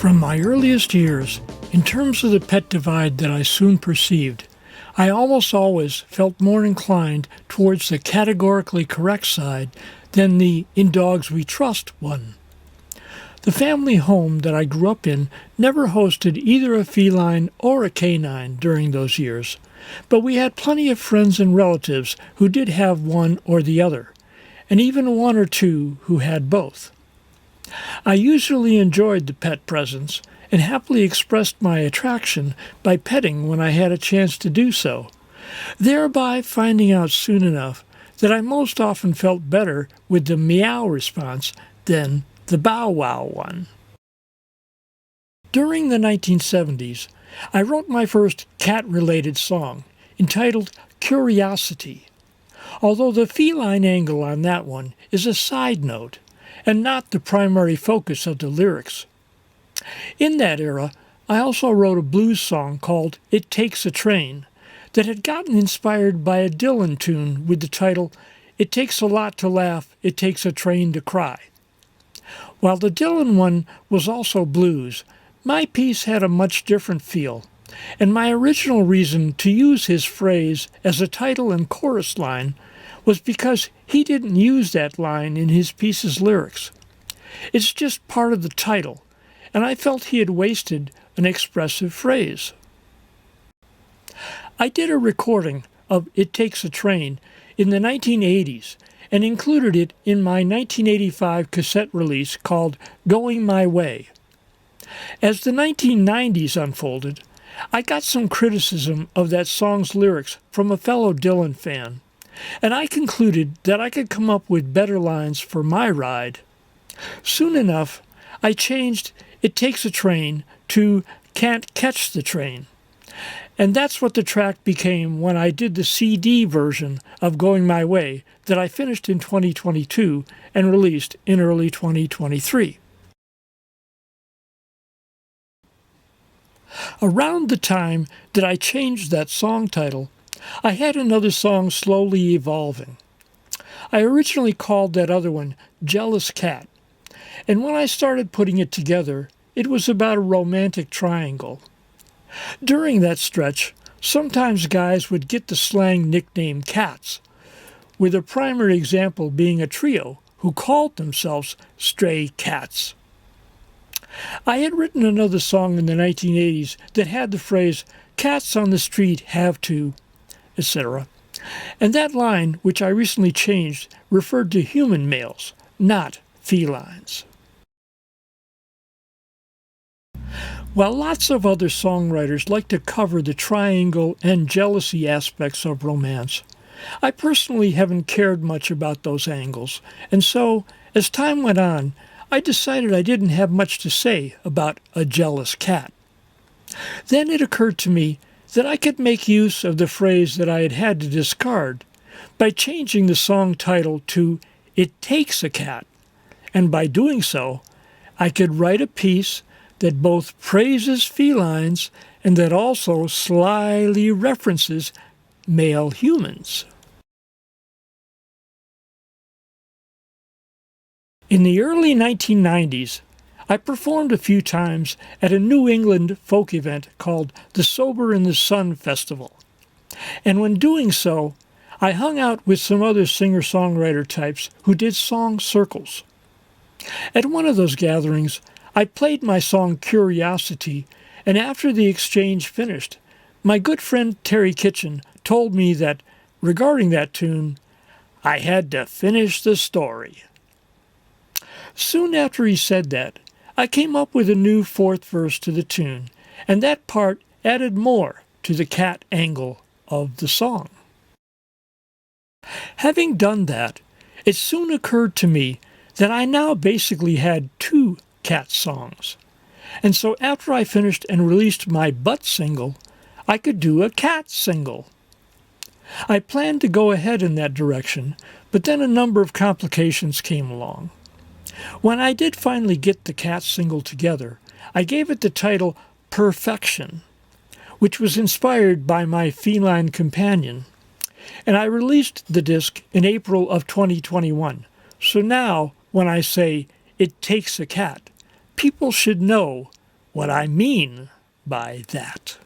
From my earliest years, in terms of the pet divide that I soon perceived, I almost always felt more inclined towards the categorically correct side than the "in dogs we trust" one. The family home that I grew up in never hosted either a feline or a canine during those years, but we had plenty of friends and relatives who did have one or the other, and even one or two who had both. I usually enjoyed the pet presence and happily expressed my attraction by petting when I had a chance to do so, thereby finding out soon enough that I most often felt better with the meow response than the bow wow one. During the 1970s, I wrote my first cat-related song, entitled Curiosity, although the feline angle on that one is a side note and not the primary focus of the lyrics. In that era, I also wrote a blues song called It Takes a Train that had gotten inspired by a Dylan tune with the title It Takes a Lot to Laugh, It Takes a Train to Cry. While the Dylan one was also blues, my piece had a much different feel, and my original reason to use his phrase as a title and chorus line was because he didn't use that line in his piece's lyrics. It's just part of the title, and I felt he had wasted an expressive phrase. I did a recording of It Takes a Train in the 1980s and included it in my 1985 cassette release called Going My Way. As the 1990s unfolded, I got some criticism of that song's lyrics from a fellow Dylan fan, and I concluded that I could come up with better lines for my ride. Soon enough, I changed It Takes a Train to Can't Catch the Train, and that's what the track became when I did the CD version of Going My Way that I finished in 2022 and released in early 2023. Around the time that I changed that song title, I had another song slowly evolving. I originally called that other one Jealous Cat, and when I started putting it together, it was about a romantic triangle. During that stretch, sometimes guys would get the slang nickname Cats, with a primary example being a trio who called themselves Stray Cats. I had written another song in the 1980s that had the phrase, "Cats on the street have to," etc. And that line, which I recently changed, referred to human males, not felines. While lots of other songwriters like to cover the triangle and jealousy aspects of romance, I personally haven't cared much about those angles, and so, as time went on, I decided I didn't have much to say about a jealous cat. Then it occurred to me that I could make use of the phrase that I had had to discard by changing the song title to It Takes a Cat, and by doing so, I could write a piece that both praises felines and that also slyly references male humans. In the early 1990s, I performed a few times at a New England folk event called the Sober in the Sun Festival. And when doing so, I hung out with some other singer-songwriter types who did song circles. At one of those gatherings, I played my song Curiosity, and after the exchange finished, my good friend Terry Kitchen told me that, regarding that tune, I had to finish the story. Soon after he said that, I came up with a new fourth verse to the tune, and that part added more to the cat angle of the song. Having done that, it soon occurred to me that I now basically had two cat songs, and so after I finished and released my butt single, I could do a cat single. I planned to go ahead in that direction, but then a number of complications came along. When I did finally get the cat single together, I gave it the title Perfection, which was inspired by my feline companion, and I released the disc in April of 2021. So now, when I say It Takes a Cat, people should know what I mean by that.